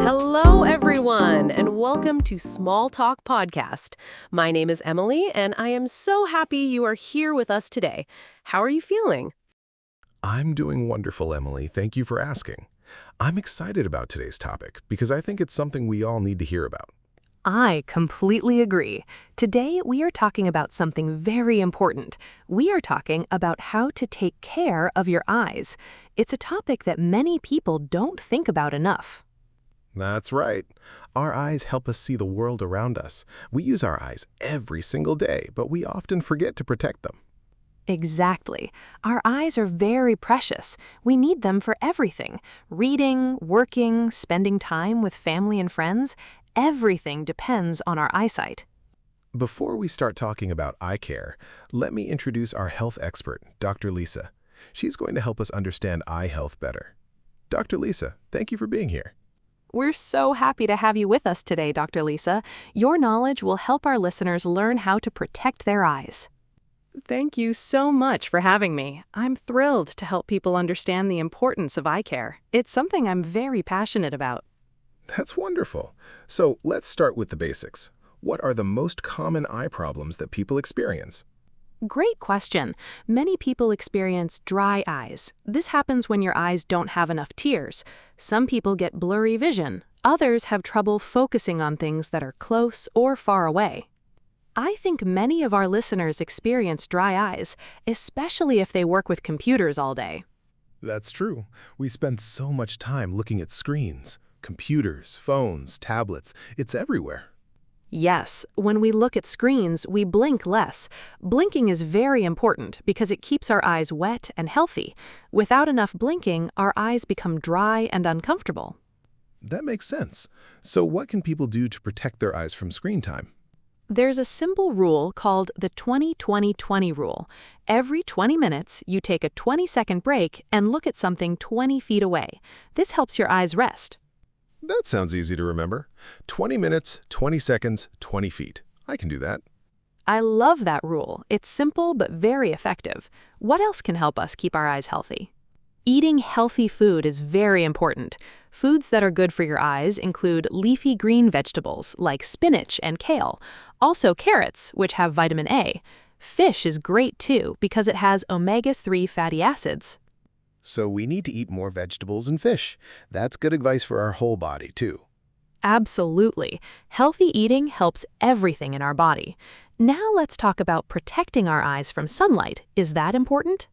Hello, everyone, and welcome to Small Talk Podcast. My name is Emily, and I am so happy you are here with us today. How are you feeling? I'm doing wonderful, Emily. Thank you for asking. I'm excited about today's topic because I think it's something we all need to hear about. I completely agree. Today, we are talking about something very important. We are talking about how to take care of your eyes. It's a topic that many people don't think about enough. That's right. Our eyes help us see the world around us. We use our eyes every single day, but we often forget to protect them. Exactly. Our eyes are very precious. We need them for everything. Reading, working, spending time with family and friends. Everything depends on our eyesight. Before we start talking about eye care, let me introduce our health expert, Dr. Lisa. She's going to help us understand eye health better. Dr. Lisa, thank you for being here. We're so happy to have you with us today, Dr. Lisa. Your knowledge will help our listeners learn how to protect their eyes. Thank you so much for having me. I'm thrilled to help people understand the importance of eye care. It's something I'm very passionate about. That's wonderful. So let's start with the basics. What are the most common eye problems that people experience? Great question. Many people experience dry eyes. This happens when your eyes don't have enough tears. Some people get blurry vision. Others have trouble focusing on things that are close or far away. I think many of our listeners experience dry eyes, especially if they work with computers all day. That's true. We spend so much time looking at screens, computers, phones, tablets. It's everywhere. Yes, when we look at screens, we blink less. Blinking is very important because it keeps our eyes wet and healthy. Without enough blinking, our eyes become dry and uncomfortable. That makes sense. So what can people do to protect their eyes from screen time? There's a simple rule called the 20-20-20 rule. Every 20 minutes, you take a 20-second break and look at something 20 feet away. This helps your eyes rest. That sounds easy to remember. 20 minutes, 20 seconds, 20 feet. I can do that. I love that rule. It's simple but very effective. What else can help us keep our eyes healthy? Eating healthy food is very important. Foods that are good for your eyes include leafy green vegetables like spinach and kale, also carrots, which have vitamin A. Fish is great too because it has omega-3 fatty acids. So we need to eat more vegetables and fish. That's good advice for our whole body, too. Absolutely. Healthy eating helps everything in our body. Now let's talk about protecting our eyes from sunlight. Is that important?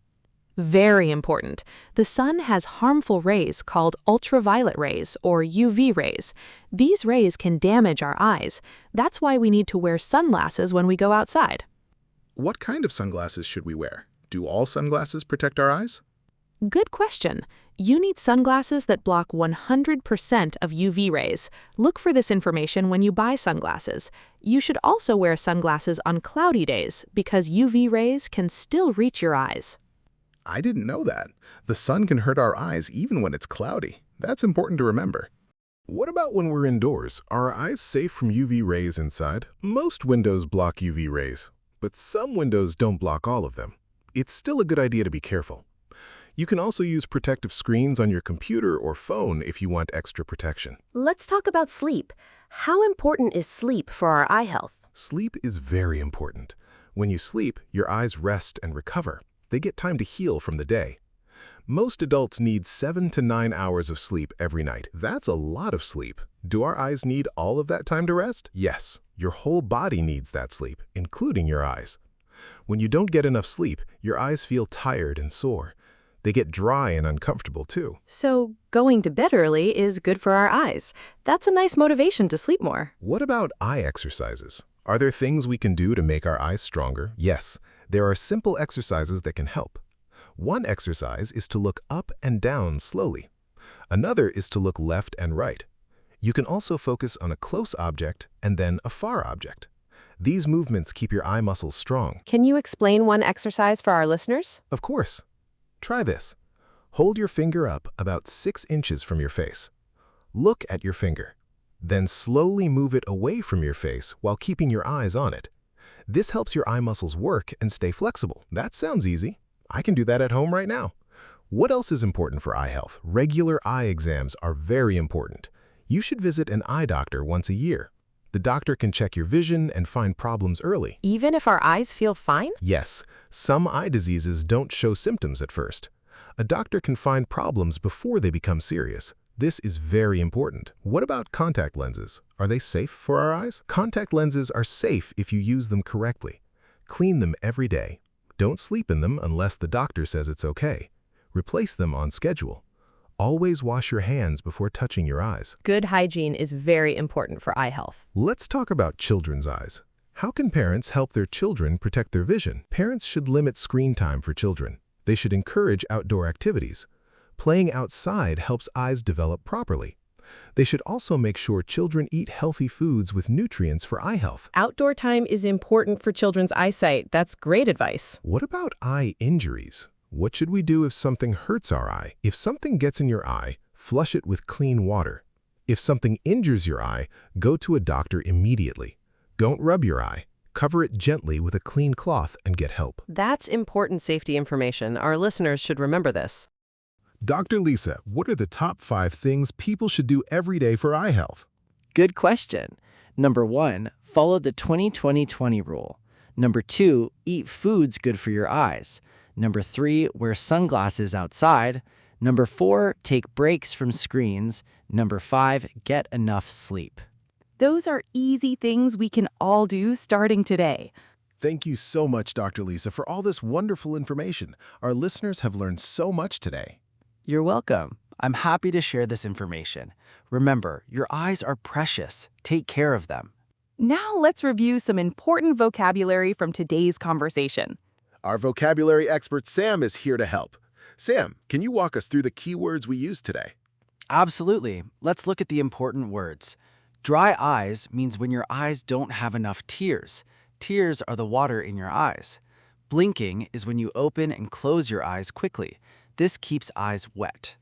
Very important. The sun has harmful rays called ultraviolet rays or UV rays. These rays can damage our eyes. That's why we need to wear sunglasses when we go outside. What kind of sunglasses should we wear? Do all sunglasses protect our eyes? Good question. You need sunglasses that block 100% of UV rays. Look for this information when you buy sunglasses. You should also wear sunglasses on cloudy days because UV rays can still reach your eyes. I didn't know that. The sun can hurt our eyes even when it's cloudy. That's important to remember. What about when we're indoors? Are our eyes safe from UV rays inside? Most windows block UV rays, but some windows don't block all of them. It's still a good idea to be careful. You can also use protective screens on your computer or phone if you want extra protection. Let's talk about sleep. How important is sleep for our eye health? Sleep is very important. When you sleep, your eyes rest and recover. They get time to heal from the day. Most adults need 7 to 9 hours of sleep every night. That's a lot of sleep. Do our eyes need all of that time to rest? Yes. Your whole body needs that sleep, including your eyes. When you don't get enough sleep, your eyes feel tired and sore. They get dry and uncomfortable too. So going to bed early is good for our eyes. That's a nice motivation to sleep more. What about eye exercises? Are there things we can do to make our eyes stronger? Yes, there are simple exercises that can help. One exercise is to look up and down slowly. Another is to look left and right. You can also focus on a close object and then a far object. These movements keep your eye muscles strong. Can you explain one exercise for our listeners? Of course. Try this. Hold your finger up about 6 inches from your face. Look at your finger. Then slowly move it away from your face while keeping your eyes on it. This helps your eye muscles work and stay flexible. That sounds easy. I can do that at home right now. What else is important for eye health? Regular eye exams are very important. You should visit an eye doctor once a year. The doctor can check your vision and find problems early. Even if our eyes feel fine? Yes, some eye diseases don't show symptoms at first. A doctor can find problems before they become serious. This is very important. What about contact lenses? Are they safe for our eyes? Contact lenses are safe if you use them correctly. Clean them every day. Don't sleep in them unless the doctor says it's okay. Replace them on schedule. Always wash your hands before touching your eyes. Good hygiene is very important for eye health. Let's talk about children's eyes. How can parents help their children protect their vision? Parents should limit screen time for children. They should encourage outdoor activities. Playing outside helps eyes develop properly. They should also make sure children eat healthy foods with nutrients for eye health. Outdoor time is important for children's eyesight. That's great advice. What about eye injuries? What should we do if something hurts our eye? If something gets in your eye, flush it with clean water. If something injures your eye, go to a doctor immediately. Don't rub your eye. Cover it gently with a clean cloth and get help. That's important safety information. Our listeners should remember this. Dr. Lisa, what are the top 5 things people should do every day for eye health? Good question. Number 1, follow the 20-20-20 rule. Number 2, eat foods good for your eyes. Number 3, wear sunglasses outside. Number 4, take breaks from screens. Number 5, get enough sleep. Those are easy things we can all do starting today. Thank you so much, Dr. Lisa, for all this wonderful information. Our listeners have learned so much today. You're welcome. I'm happy to share this information. Remember, your eyes are precious. Take care of them. Now let's review some important vocabulary from today's conversation. Our vocabulary expert Sam is here to help. Sam, can you walk us through the keywords we used today? Absolutely. Let's look at the important words. Dry eyes means when your eyes don't have enough tears. Tears are the water in your eyes. Blinking is when you open and close your eyes quickly. This keeps eyes wet.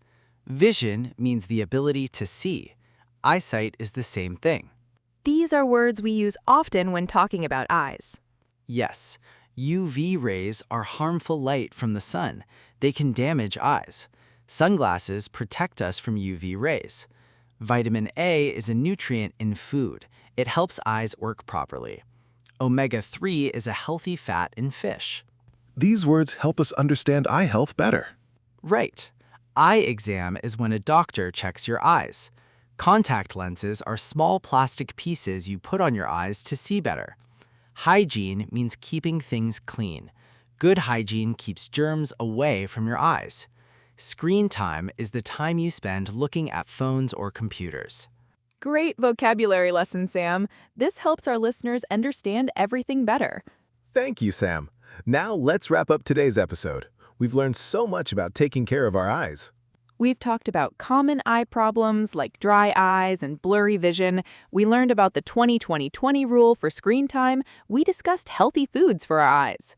Vision means the ability to see. Eyesight is the same thing. These are words we use often when talking about eyes. Yes, UV rays are harmful light from the sun. They can damage eyes. Sunglasses protect us from UV rays. Vitamin A is a nutrient in food. It helps eyes work properly. Omega-3 is a healthy fat in fish. These words help us understand eye health better. Right. Eye exam is when a doctor checks your eyes. Contact lenses are small plastic pieces you put on your eyes to see better. Hygiene means keeping things clean. Good hygiene keeps germs away from your eyes. Screen time is the time you spend looking at phones or computers. Great vocabulary lesson, Sam. This helps our listeners understand everything better. Thank you, Sam. Now let's wrap up today's episode. We've learned so much about taking care of our eyes. We've talked about common eye problems like dry eyes and blurry vision. We learned about the 20-20-20 rule for screen time. We discussed healthy foods for our eyes.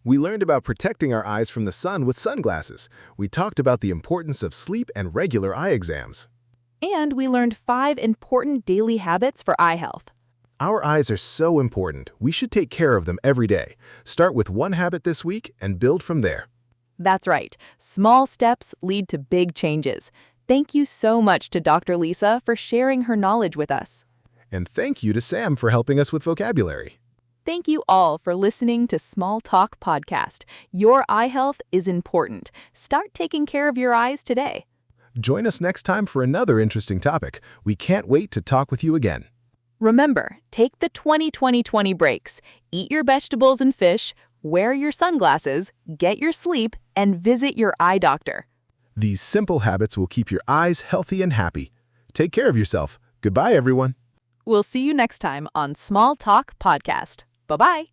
We learned about protecting our eyes from the sun with sunglasses. We talked about the importance of sleep and regular eye exams. And we learned 5 important daily habits for eye health. Our eyes are so important. We should take care of them every day. Start with one habit this week and build from there. That's right. Small steps lead to big changes. Thank you so much to Dr. Lisa for sharing her knowledge with us. And thank you to Sam for helping us with vocabulary. Thank you all for listening to Small Talk Podcast. Your eye health is important. Start taking care of your eyes today. Join us next time for another interesting topic. We can't wait to talk with you again. Remember, take the 20-20-20 breaks. Eat your vegetables and fish, wear your sunglasses, get your sleep, and visit your eye doctor. These simple habits will keep your eyes healthy and happy. Take care of yourself. Goodbye, everyone. We'll see you next time on Small Talk Podcast. Bye-bye.